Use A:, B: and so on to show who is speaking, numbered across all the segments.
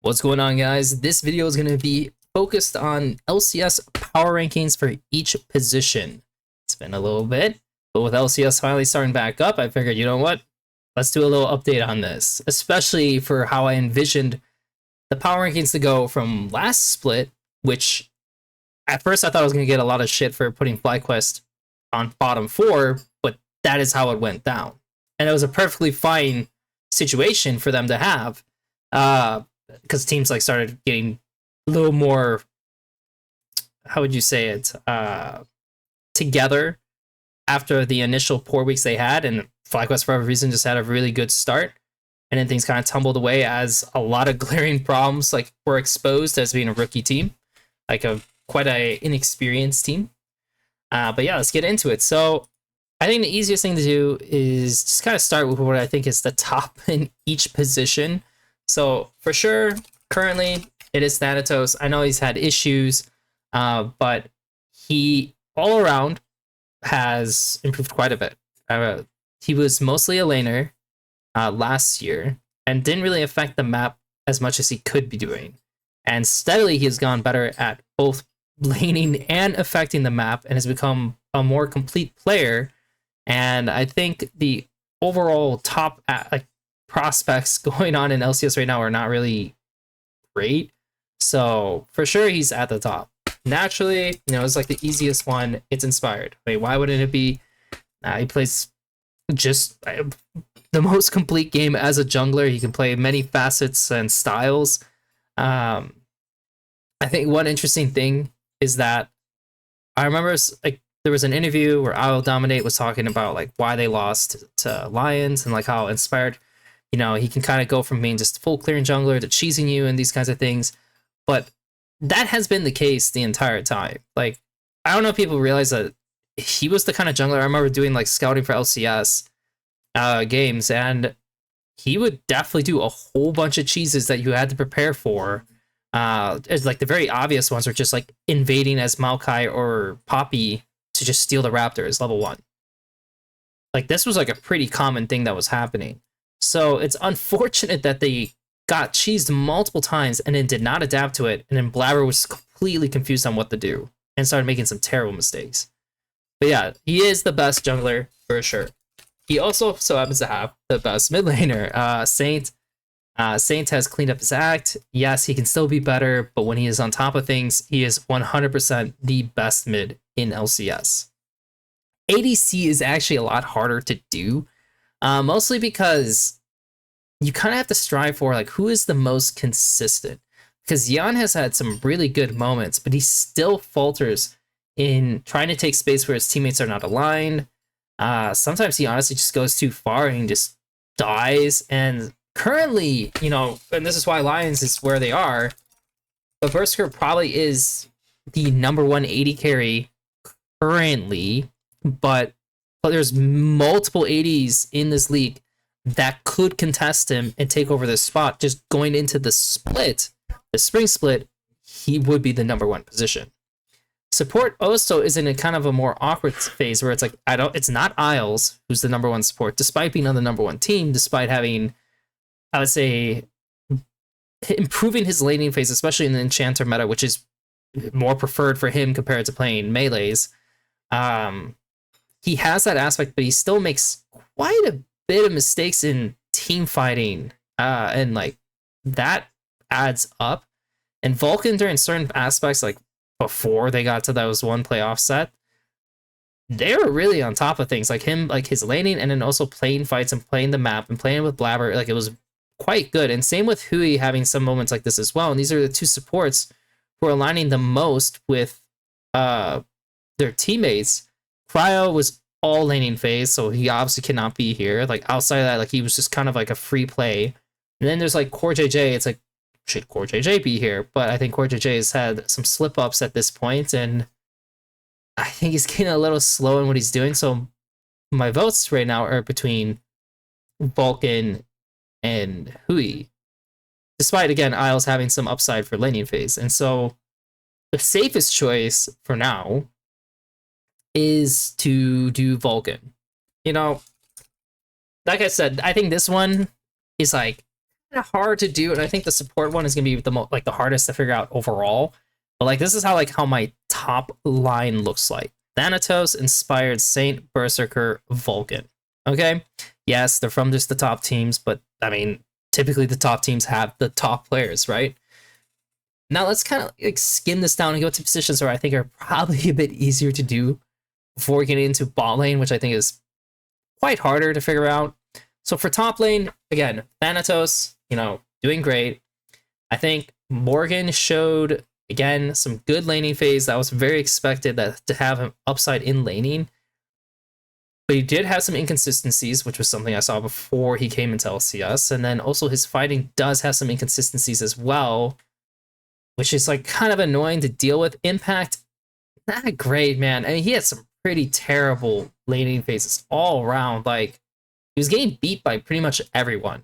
A: What's going on, guys? This video is going to be focused on LCS power rankings for each position. It's been a little bit, but with LCS finally starting back up, I figured, you know what? Let's do a little update on this, especially for how I envisioned the power rankings to go from last split, which at first I thought I was going to get a lot of shit for putting FlyQuest on bottom 4, but that is how it went down. And it was a perfectly fine situation for them to have. Because teams like started getting a little more, how would you say it, together after the initial poor weeks they had, and FlyQuest for whatever reason just had a really good start, and then things kind of tumbled away as a lot of glaring problems like were exposed as being a rookie team, like quite a inexperienced team. But yeah, let's get into it. So I think the easiest thing to do is just kind of start with what I think is the top in each position. So for sure, currently it is Thanatos. I know he's had issues, but he all around has improved quite a bit. He was mostly a laner last year and didn't really affect the map as much as he could be doing. And steadily he has gone better at both laning and affecting the map and has become a more complete player. And I think the overall top prospects going on in LCS right now are not really great. So for sure he's at the top. Naturally, it's like the easiest one. It's Inspired. Wait, why wouldn't it be? He plays just the most complete game as a jungler. He can play many facets and styles. I think one interesting thing is that I remember there was an interview where I'll Dominate was talking about like why they lost to Lions and like how Inspired, he can kind of go from being just full clearing jungler to cheesing you and these kinds of things. But that has been the case the entire time. Like, I don't know if people realize that he was the kind of jungler. I remember doing like scouting for LCS games, and he would definitely do a whole bunch of cheeses that you had to prepare for. As like the very obvious ones are just like invading as Maokai or Poppy to just steal the Raptors level 1. Like, this was like a pretty common thing that was happening. So it's unfortunate that they got cheesed multiple times and then did not adapt to it. And then Blabber was completely confused on what to do and started making some terrible mistakes. But yeah, he is the best jungler for sure. He also so happens to have the best mid laner, Saint. Saint has cleaned up his act. Yes, he can still be better, but when he is on top of things, he is 100% the best mid in LCS. ADC is actually a lot harder to do. Mostly because you kind of have to strive for like who is the most consistent. Because Yan has had some really good moments, but he still falters in trying to take space where his teammates are not aligned. Sometimes he honestly just goes too far and just dies. And currently, and this is why Lions is where they are, but Berserker probably is the number 1 AD carry currently, but there's multiple ADs in this league that could contest him and take over this spot. Just going into the split, the spring split, he would be the number 1 position. Support also is in a kind of a more awkward phase where it's like, it's not Isles who's the number 1 support, despite being on the number 1 team, despite having, I would say, improving his laning phase, especially in the Enchanter meta, which is more preferred for him compared to playing melees. He has that aspect, but he still makes quite a bit of mistakes in team fighting, and like that adds up. And Vulcan, during certain aspects, like before they got to those 1 playoff set, they were really on top of things. Like him, like his laning, and then also playing fights and playing the map and playing with Blabber, like it was quite good. And same with Hui having some moments like this as well. And these are the 2 supports who are aligning the most with their teammates. Cryo was all laning phase, so he obviously cannot be here. Like outside of that, like he was just kind of like a free play. And then there's like Core JJ. It's like, should Core JJ be here? But I think Core JJ has had some slip ups at this point, and I think he's getting a little slow in what he's doing. So my votes right now are between Vulcan and Hui, despite again Isles having some upside for laning phase. And so the safest choice for now is to do Vulcan. Like I said, I think this one is like kind of hard to do, and I think the support one is gonna be the hardest to figure out overall. But like this is how my top line looks like: Thanatos, Inspired, Saint, Berserker, Vulcan. Okay, yes, they're from just the top teams, but I mean, typically the top teams have the top players, right? Now let's kind of like skim this down and go to positions where I think are probably a bit easier to do before getting into bot lane, which I think is quite harder to figure out. So for top lane, again, Thanatos, doing great. I think Morgan showed, again, some good laning phase. That was very expected to have him upside in laning. But he did have some inconsistencies, which was something I saw before he came into LCS. And then also his fighting does have some inconsistencies as well, which is like kind of annoying to deal with. Impact, not great, man. I mean, he had some pretty terrible laning phases all around. Like, he was getting beat by pretty much everyone.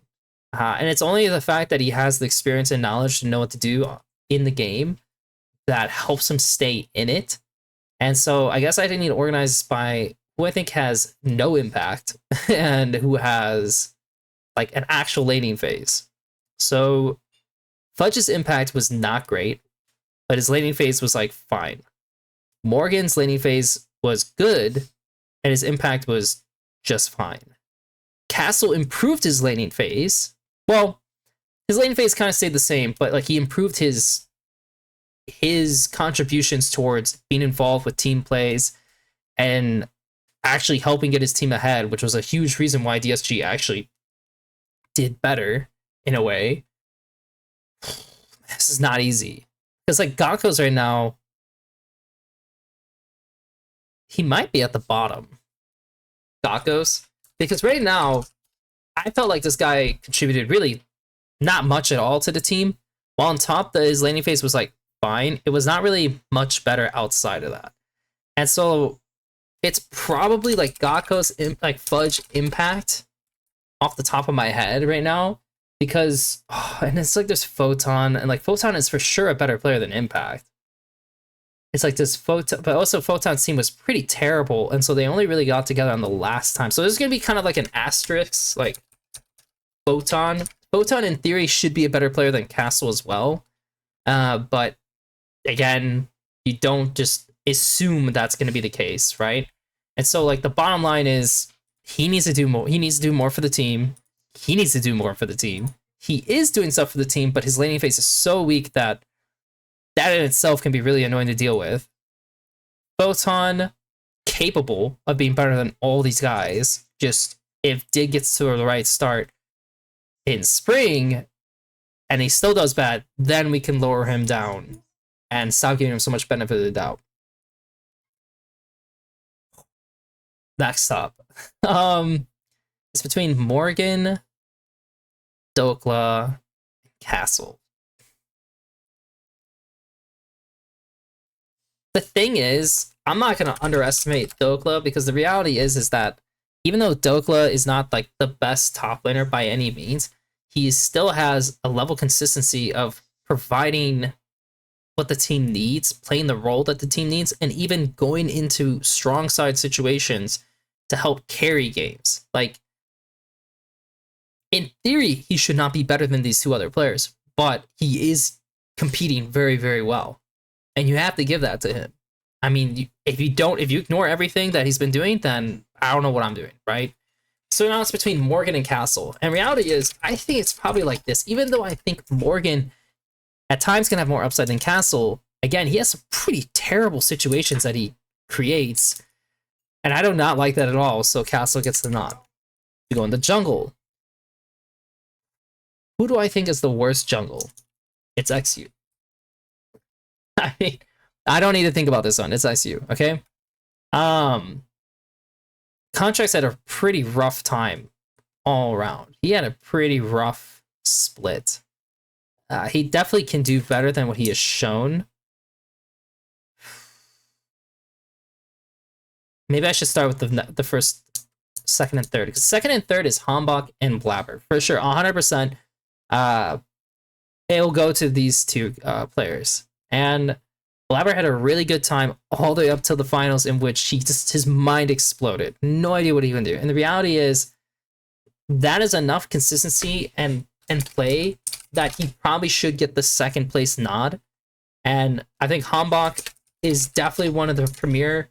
A: And it's only the fact that he has the experience and knowledge to know what to do in the game that helps him stay in it. And so I guess I didn't need to organize by who I think has no impact and who has like an actual laning phase. So Fudge's impact was not great, but his laning phase was like fine. Morgan's laning phase was good, and his impact was just fine. Castle improved his laning phase. Well, his laning phase kind of stayed the same, but like he improved his contributions towards being involved with team plays and actually helping get his team ahead, which was a huge reason why DSG actually did better in a way. This is not easy. Because like Gakko's right now, he might be at the bottom. Gakko's. Because right now, I felt like this guy contributed really not much at all to the team. While on top, his laning phase was like fine. It was not really much better outside of that. And so it's probably like Gakko's Fudge impact off the top of my head right now. Because, and it's like there's Photon, and like Photon is for sure a better player than Impact. It's like this Photon, but also Photon's team was pretty terrible, and so they only really got together on the last time. So there's gonna be kind of like an asterisk, like Photon. Photon in theory should be a better player than Castle as well. But again, you don't just assume that's gonna be the case, right? And so like the bottom line is he needs to do more. He needs to do more for the team. He needs to do more for the team. He is doing stuff for the team, but his laning phase is so weak that in itself can be really annoying to deal with. Photon, capable of being better than all these guys, just if Dig gets to the right start in spring, and he still does bad, then we can lower him down and stop giving him so much benefit of the doubt. Next up. It's between Morgan, Dokla, and Castle. The thing is, I'm not going to underestimate Dokla, because the reality is that even though Dokla is not like the best top laner by any means, he still has a level of consistency of providing what the team needs, playing the role that the team needs, and even going into strong side situations to help carry games. Like, in theory, he should not be better than these two other players, but he is competing very, very well. And you have to give that to him. I mean, if you ignore everything that he's been doing, then I don't know what I'm doing, right? So now it's between Morgan and Castle. And reality is, I think it's probably like this. Even though I think Morgan at times can have more upside than Castle, again, he has some pretty terrible situations that he creates. And I do not like that at all, so Castle gets the nod. We go in the jungle. Who do I think is the worst jungle? It's XU. I mean, I don't need to think about this one. It's XU, okay? Contracts had a pretty rough time all around. He had a pretty rough split. He definitely can do better than what he has shown. Maybe I should start with the first, second, and third. Because second and third is Hanbok and Blabber. For sure, 100%. It'll go to these two players. And Blabber had a really good time all the way up to the finals, in which his mind exploded. No idea what he can do. And the reality is, that is enough consistency and and play that he probably should get the second place nod. And I think Hanbok is definitely one of the premier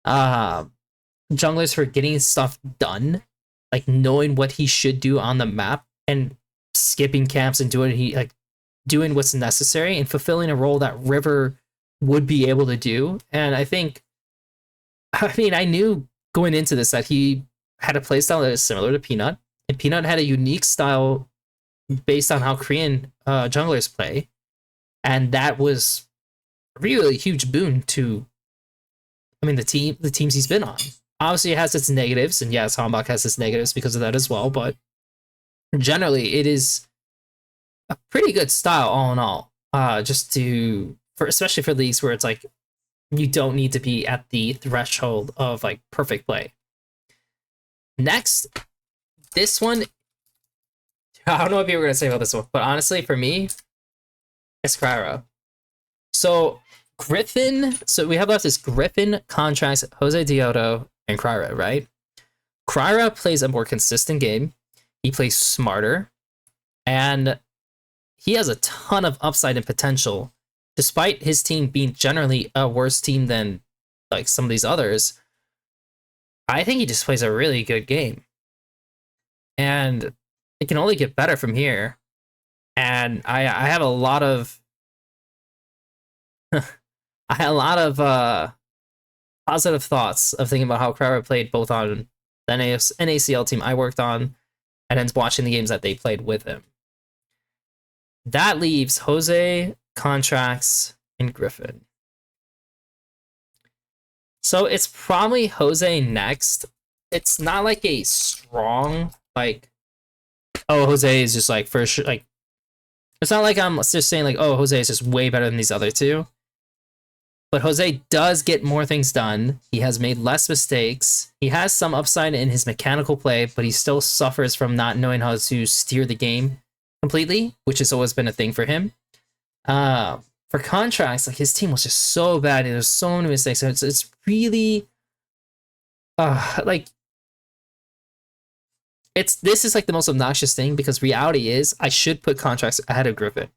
A: junglers for getting stuff done, like knowing what he should do on the map and skipping camps and doing what's necessary and fulfilling a role that River would be able to do. And I think, I mean, I knew going into this that he had a playstyle that is similar to Peanut, and Peanut had a unique style based on how Korean junglers play, and that was really a huge boon to, I mean, the teams he's been on. Obviously, it has its negatives, and yes, Hanbok has its negatives because of that as well. But generally, it is a pretty good style all in all. Especially for leagues where it's like you don't need to be at the threshold of like perfect play. Next, this one, I don't know what you were gonna say about this one, but honestly, for me, it's Cryro. So Griffin, so we have left is Griffin, Contracts, Jose Diodo, and Cryro, right? Cryro plays a more consistent game. He plays smarter, and he has a ton of upside and potential, despite his team being generally a worse team than like some of these others. I think he just plays a really good game, and it can only get better from here. And I have a lot of I had a lot of positive thoughts of thinking about how Cryro played both on the NACL team I worked on and then watching the games that they played with him. That leaves Jose, Contracts, and Griffin. So it's probably Jose next. It's not like a strong, like, oh, Jose is just like, for sure, like, it's not like I'm just saying like, oh, Jose is just way better than these other two. But Jose does get more things done. He has made less mistakes. He has some upside in his mechanical play, but he still suffers from not knowing how to steer the game completely, which has always been a thing for him. For Contracts, like his team was just so bad and there's so many mistakes. So it's really like this is like the most obnoxious thing, because reality is I should put Contracts ahead of Griffin.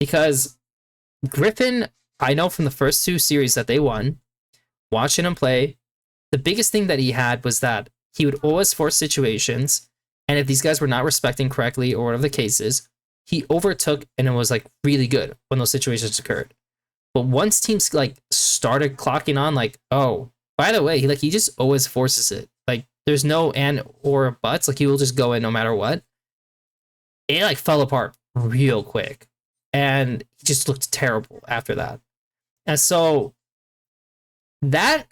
A: Because Griffin, I know from the first two series that they won, watching him play, the biggest thing that he had was that he would always force situations, and if these guys were not respecting correctly or whatever the case is, he overtook and it was like really good when those situations occurred. But once teams like started clocking on, like, oh, by the way, he just always forces it. Like there's no and or buts. Like he will just go in no matter what. It like fell apart real quick, and he just looked terrible after that. And so that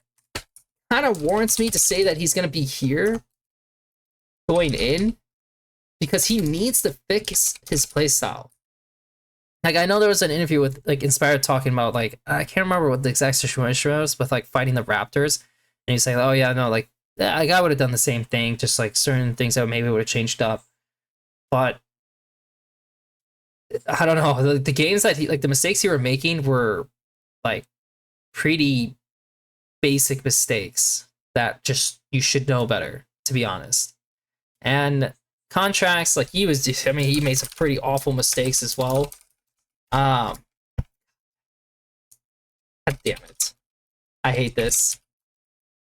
A: kind of warrants me to say that he's going to be here going in, because he needs to fix his playstyle. Like I know there was an interview with like Inspired talking about like, I can't remember what the exact situation was, with like fighting the Raptors, and he's saying, oh yeah, no, like I would have done the same thing, just like certain things that maybe would have changed up. But I don't know, the games that he, like the mistakes he were making were like pretty basic mistakes that just you should know better, to be honest. And Contracts, like he made some pretty awful mistakes as well. God damn it, I hate this.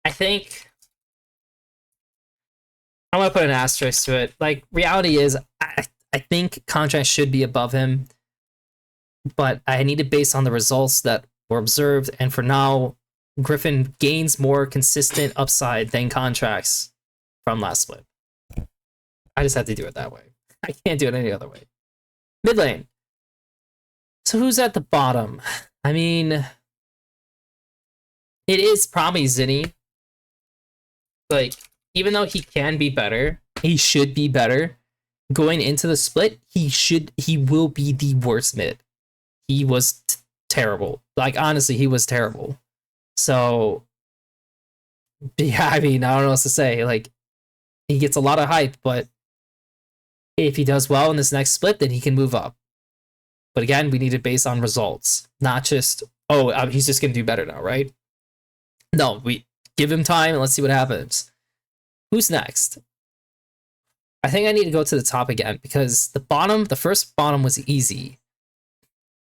A: I think I'm gonna put an asterisk to it. Like reality is, I think Contracts should be above him, but I need to base on the results that were observed, and for now, Griffin gains more consistent upside than Contracts from last split. I just have to do it that way. I can't do it any other way. Mid lane. So who's at the bottom? I mean, it is probably Zinni. Like, even though he can be better, he should be better. Going into the split, he will be the worst mid. He was terrible. Like, honestly, he was terrible. So, yeah, I mean, I don't know what else to say. Like, he gets a lot of hype, but if he does well in this next split, then he can move up. But again, we need to base on results, not just, oh, he's just going to do better now, right? No, we give him time and let's see what happens. Who's next? I think I need to go to the top again because the first bottom was easy.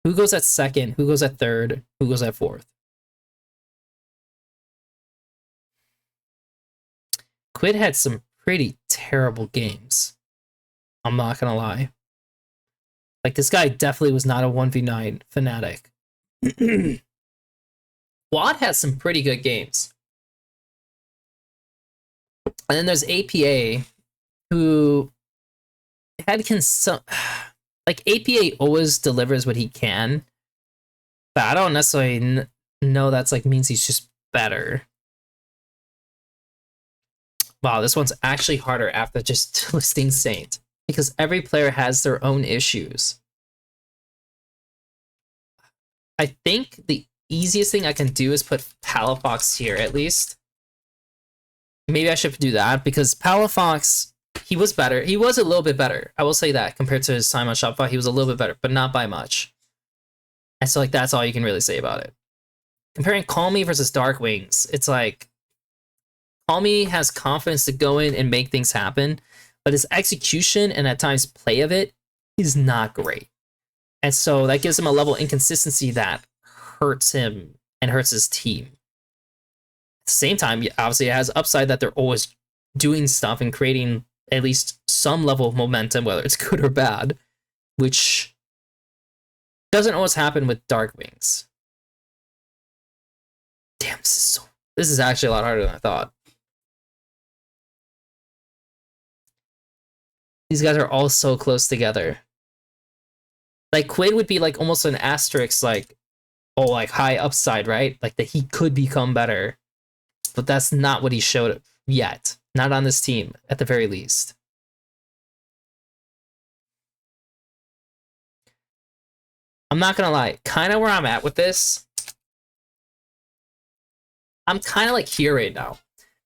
A: Who goes at second? Who goes at third? Who goes at fourth? Quid had some pretty terrible games. I'm not gonna lie. Like, this guy definitely was not a 1v9 fanatic. Wad had some pretty good games. And then there's APA, who had like, APA always delivers what he can, but I don't necessarily know that's like means he's just better. Wow, this one's actually harder after just listing Saint, because every player has their own issues. I think the easiest thing I can do is put Palafox here, at least. Maybe I should do that, because Palafox, he was better. He was a little bit better. I will say that. Compared to his time on Shopify, he was a little bit better, but not by much. And so, like, that's all you can really say about it. Comparing Call Me versus Dark Wings, it's like, Call Me has confidence to go in and make things happen, but his execution and at times play of it is not great. And so that gives him a level of inconsistency that hurts him and hurts his team. At the same time, obviously, it has upside that they're always doing stuff and creating at least some level of momentum, whether it's good or bad, which doesn't always happen with Dark Wings. Damn, this is actually a lot harder than I thought. These guys are all so close together. Like, Quid would be like almost an asterisk, like, oh, like high upside, right? Like that he could become better. But that's not what he showed yet. Not on this team, at the very least. I'm not gonna lie, kind of where I'm at with this, I'm kind of like here right now.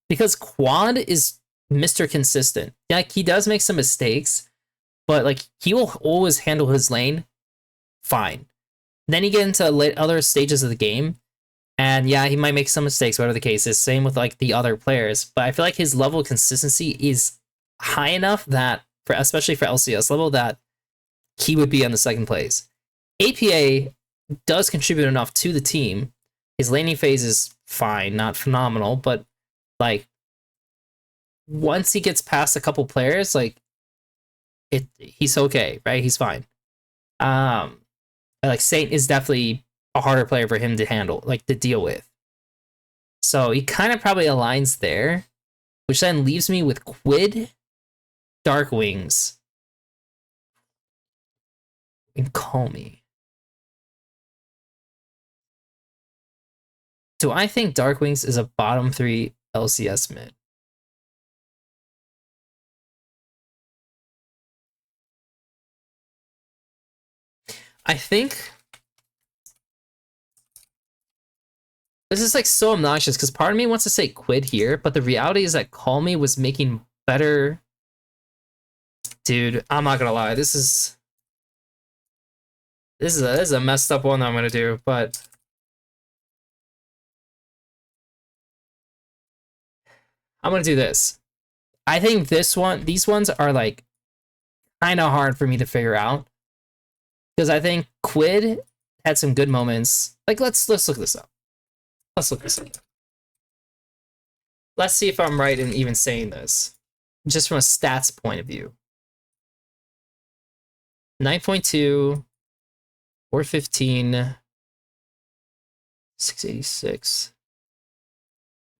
A: Because Quad is Mr. Consistent. Like, he does make some mistakes, but like, he will always handle his lane fine. Then you get into other stages of the game, and yeah, he might make some mistakes, whatever the case is. Same with like the other players, but I feel like his level of consistency is high enough that, especially for LCS level, that he would be on the second place. APA does contribute enough to the team. His laning phase is fine, not phenomenal, but like, once he gets past a couple players, like, he's okay, right? He's fine. Like, Saint is definitely a harder player for him to handle, like, to deal with. So he kind of probably aligns there, which then leaves me with Quid, Dark Wings, and Call Me. Do I think Dark Wings is a bottom 3 LCS mid? I think this is like so obnoxious because part of me wants to say Quid here, but the reality is that Call Me was making better. Dude, I'm not gonna lie. This is a messed up one that I'm gonna do, but I'm gonna do this. I think these ones are like kind of hard for me to figure out, because I think Quid had some good moments. Like, let's look this up. Let's look this up. Let's see if I'm right in even saying this, just from a stats point of view. 9.2, 415, 686.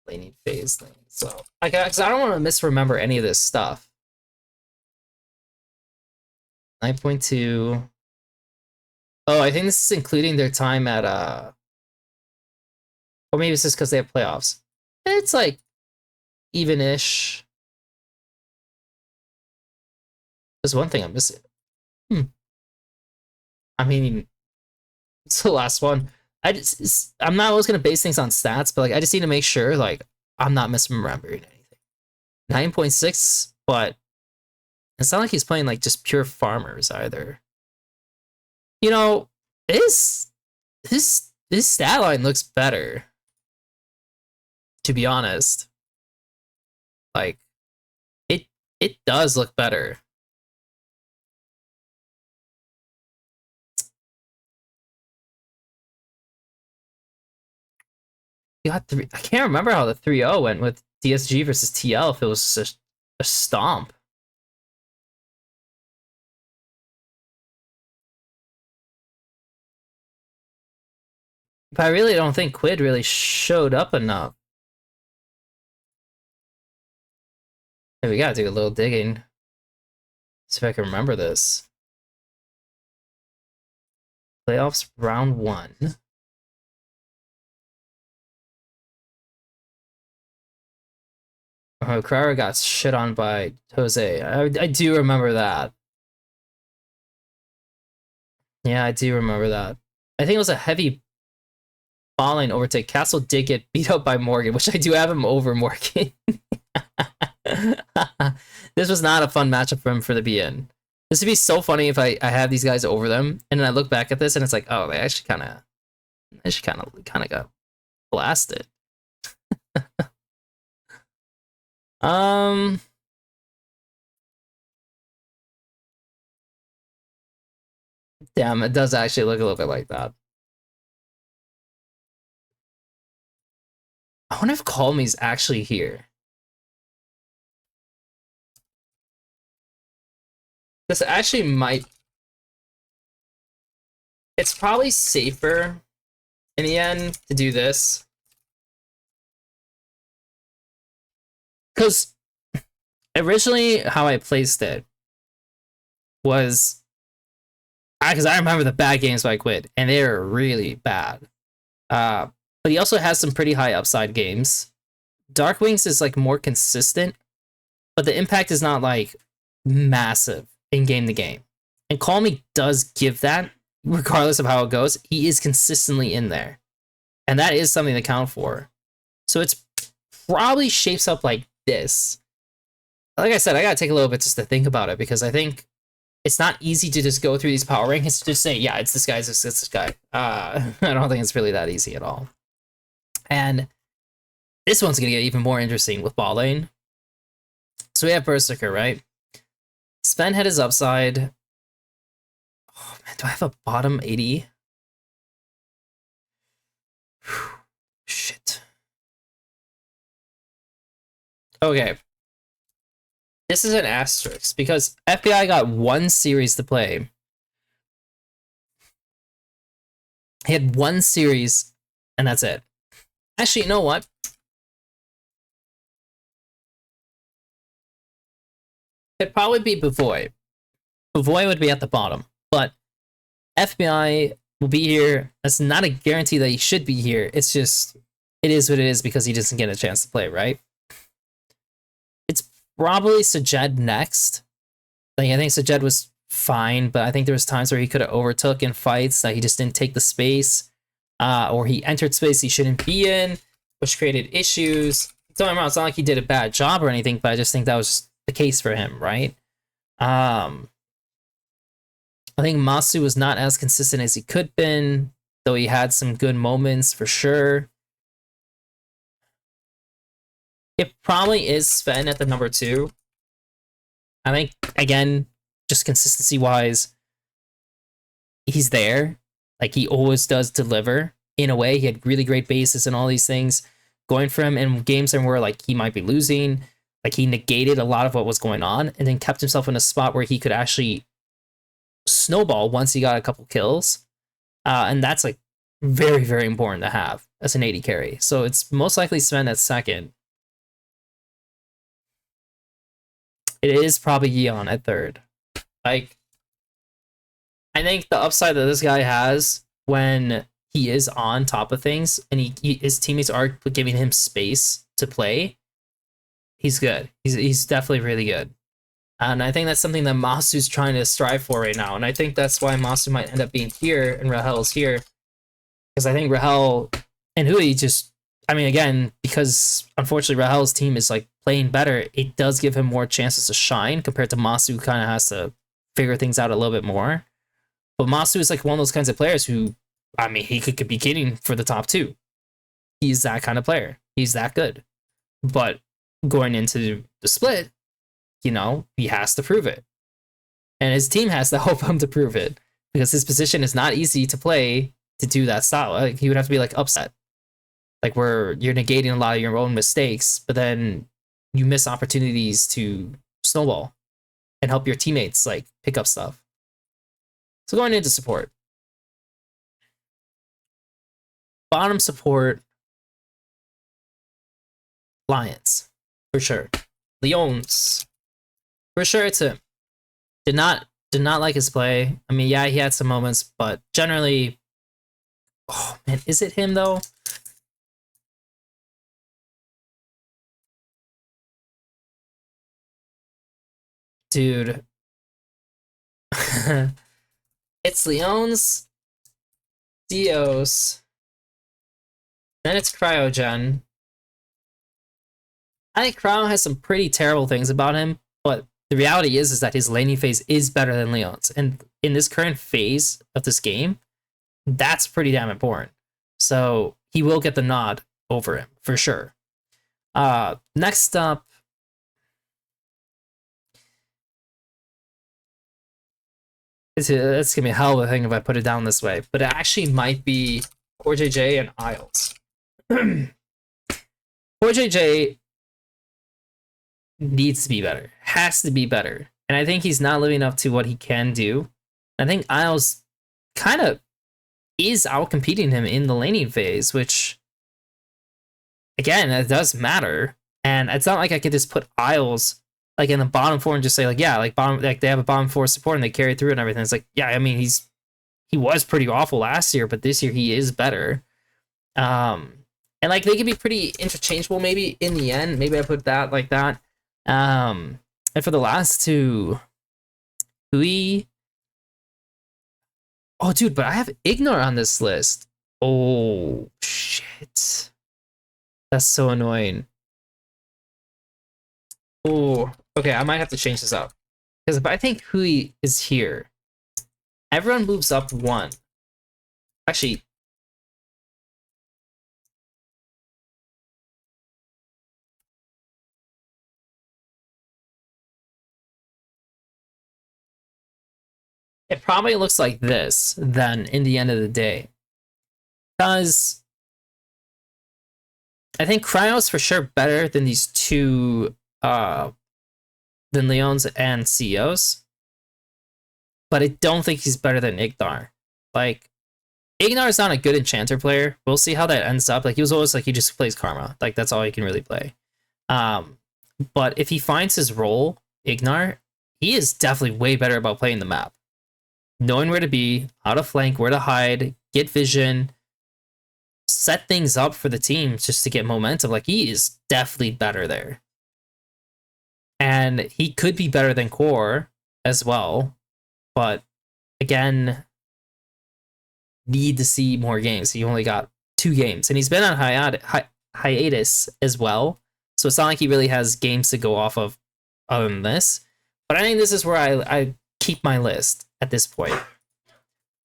A: Laning phase lane. So, like, because I don't want to misremember any of this stuff. 9.2. Oh, I think this is including their time at or maybe it's just because they have playoffs. It's like even-ish. There's one thing I'm missing. I mean, it's the last one. I'm not always gonna base things on stats, but like, I just need to make sure like I'm not misremembering anything. 9.6, but it's not like he's playing like just pure farmers either. You know, his stat line looks better, to be honest. Like, It does look better. You got three. I can't remember how the 3-0 went with DSG versus TL. If it was just a stomp. But I really don't think Quid really showed up enough. Hey, we gotta do a little digging. See if I can remember this. Playoffs round 1. Oh, Crowder got shit on by Jose. I do remember that. Yeah, I do remember that. I think it was a heavy falling overtake. Castle did get beat up by Morgan, which I do have him over Morgan. This was not a fun matchup for him for the BN. This would be so funny if I have these guys over them, and then I look back at this and it's like, oh, they actually kind of got blasted. Damn, it does actually look a little bit like that. I wonder if Call Me's actually here. This actually might... It's probably safer in the end to do this. Because originally how I placed it was... Because I remember the bad games by Quid, and they were really bad. But he also has some pretty high upside games. Dark Wings is like more consistent, but the impact is not like massive in game to game. And Call Me does give that, regardless of how it goes. He is consistently in there, and that is something to count for. So it's probably shapes up like this. Like I said, I gotta take a little bit just to think about it, because I think it's not easy to just go through these power rankings to just say, yeah, it's this guy, it's this guy. I don't think it's really that easy at all. And this one's gonna get even more interesting with bot lane. So we have Berserker, right? Sven had his upside. Oh man, do I have a bottom 80? Shit. Okay. This is an asterisk because FBI got one series to play. He had one series, and that's it. Actually, you know what? It'd probably be Bavoy. Bavoy would be at the bottom, but FBI will be here. That's not a guarantee that he should be here. It's just, it is what it is because he doesn't get a chance to play, right? It's probably Sajed next. Like, I think Sajed was fine, but I think there was times where he could have overtook in fights that he just didn't take the space, or he entered space he shouldn't be in, which created issues. Don't get me wrong, it's not like he did a bad job or anything, but I just think that was the case for him, right? I think Masu was not as consistent as he could been, though he had some good moments for sure. It probably is Sven at the number 2. I think, again, just consistency-wise, he's there. Like, he always does deliver. In a way, he had really great bases and all these things going for him in games where, like, he might be losing. Like, he negated a lot of what was going on and then kept himself in a spot where he could actually snowball once he got a couple kills. And that's, like, very, very important to have as an 80 carry. So it's most likely Sven at second. It is probably Yeon at third. Like, I think the upside that this guy has when he is on top of things and his teammates are giving him space to play, he's good. He's definitely really good. And I think that's something that Masu's trying to strive for right now. And I think that's why Masu might end up being here and Rahel's here. Because I think Rahel and Hui just, I mean, again, because unfortunately Rahel's team is like playing better, it does give him more chances to shine compared to Masu, who kind of has to figure things out a little bit more. But Masu is like one of those kinds of players who, I mean, he could be kidding for the top 2. He's that kind of player. He's that good. But going into the split, you know, he has to prove it. And his team has to help him to prove it because his position is not easy to play to do that style. Like, he would have to be like upset, like where you're negating a lot of your own mistakes, but then you miss opportunities to snowball and help your teammates like pick up stuff. So going into support, bottom support, Lions for sure. Leons for sure. It's him. Did not like his play. I mean, yeah, he had some moments, but generally, oh man, is it him though? Dude. It's Leons, Dios, then it's Cryogen. I think Cryo has some pretty terrible things about him, but the reality is that his laning phase is better than Leon's. And in this current phase of this game, that's pretty damn important. So he will get the nod over him for sure. Next up, it's gonna be a hell of a thing if I put it down this way, but it actually might be CoreJJ and Isles. CoreJJ needs to be better, has to be better, and I think he's not living up to what he can do. I think Isles kind of is out competing him in the laning phase, which again, that does matter. And it's not like I could just put Isles like in the bottom four and just say like, yeah, like bottom, like they have a bottom four support and they carry through and everything. It's like, yeah, I mean, he was pretty awful last year, but this year he is better. And like they could be pretty interchangeable maybe in the end. Maybe I put that like that. And for the last two, Hui. Oh, dude, but I have Ignore on this list. Oh, shit. That's so annoying. Oh, okay, I might have to change this up. Because if I think Hui is here, everyone moves up one. Actually, it probably looks like this then in the end of the day. Because I think Cryo's for sure better than these two, than Leon's and CEOs. But I don't think he's better than Ignar. Like, Ignar is not a good enchanter player. We'll see how that ends up. Like, he was always like, he just plays Karma. Like, that's all he can really play. But if he finds his role, Ignar, he is definitely way better about playing the map. Knowing where to be, how to flank, where to hide, get vision, set things up for the team just to get momentum. Like, he is definitely better there. And he could be better than Core as well. But again, need to see more games. He only got 2 games. And he's been on hiatus as well. So it's not like he really has games to go off of other than this. But I think this is where I keep my list at this point.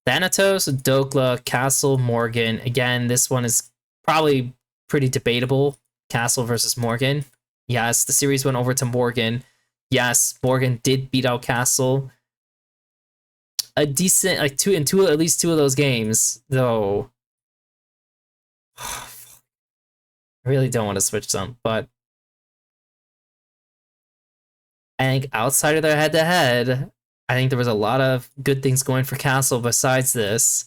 A: Thanatos, Dokla, Castle, Morgan. Again, this one is probably pretty debatable. Castle versus Morgan. Yes, the series went over to Morgan. Yes, Morgan did beat out Castle. A decent, like at least two of those games, though. I really don't want to switch them, but I think outside of their head-to-head, I think there was a lot of good things going for Castle besides this.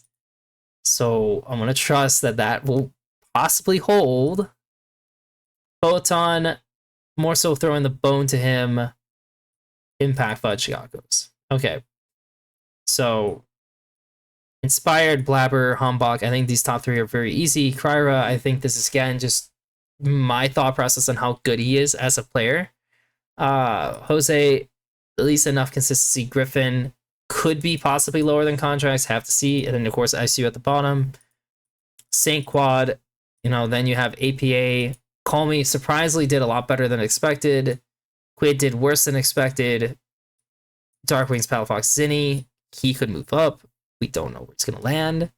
A: So I'm going to trust that that will possibly hold. Photon, more so throwing the bone to him. Impact Fudgeagos. Okay. So, Inspired, Blabber, Humbug, I think these top 3 are very easy. Kryra, I think this is, again, just my thought process on how good he is as a player. Jose, at least enough consistency. Griffin could be possibly lower than contracts, have to see. And then, of course, ICU at the bottom. Saint Quad, you know, then you have APA. Call Me surprisingly did a lot better than expected. Quid did worse than expected. Darkwing's Palafox Zinni, he could move up. We don't know where it's going to land.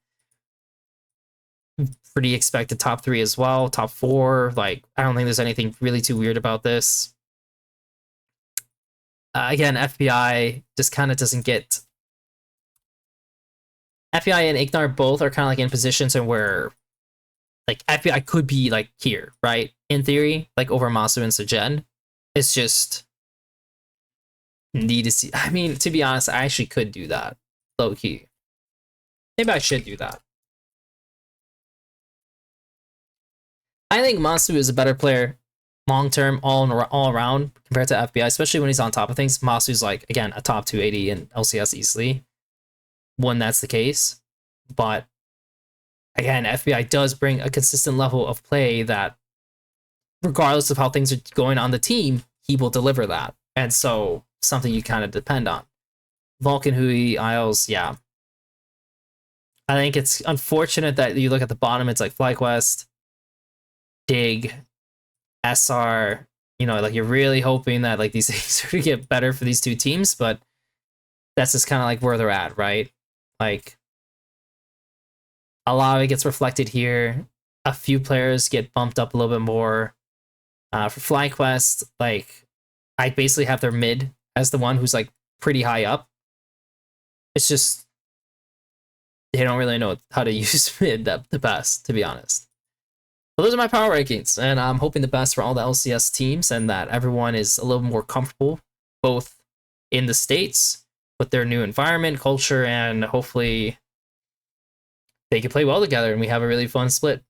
A: Pretty expected top 3 as well. Top 4, like, I don't think there's anything really too weird about this. Again, FBI just kind of doesn't get. FBI and Ignar both are kind of like in positions and where like FBI could be like here, right? In theory, like over Masu and Sejen. It's just need to see. I mean, to be honest, I actually could do that. Low key. Maybe I should do that. I think Masu is a better player long term, all around compared to FBI, especially when he's on top of things. Masu's like again a top 280 in LCS easily when that's the case. But again, FBI does bring a consistent level of play that, regardless of how things are going on the team, he will deliver that. And so something you kind of depend on. Vulcan, Hui, Isles, yeah. I think it's unfortunate that you look at the bottom, it's like FlyQuest, Dig, SR, you know, like you're really hoping that like these things are gonna get better for these two teams, but that's just kind of like where they're at, right? Like a lot of it gets reflected here. A few players get bumped up a little bit more. For FlyQuest, like I basically have their mid as the one who's like pretty high up. It's just they don't really know how to use mid the best, to be honest. So those are my power rankings, and I'm hoping the best for all the LCS teams and that everyone is a little more comfortable, both in the States with their new environment, culture, and hopefully they can play well together and we have a really fun split.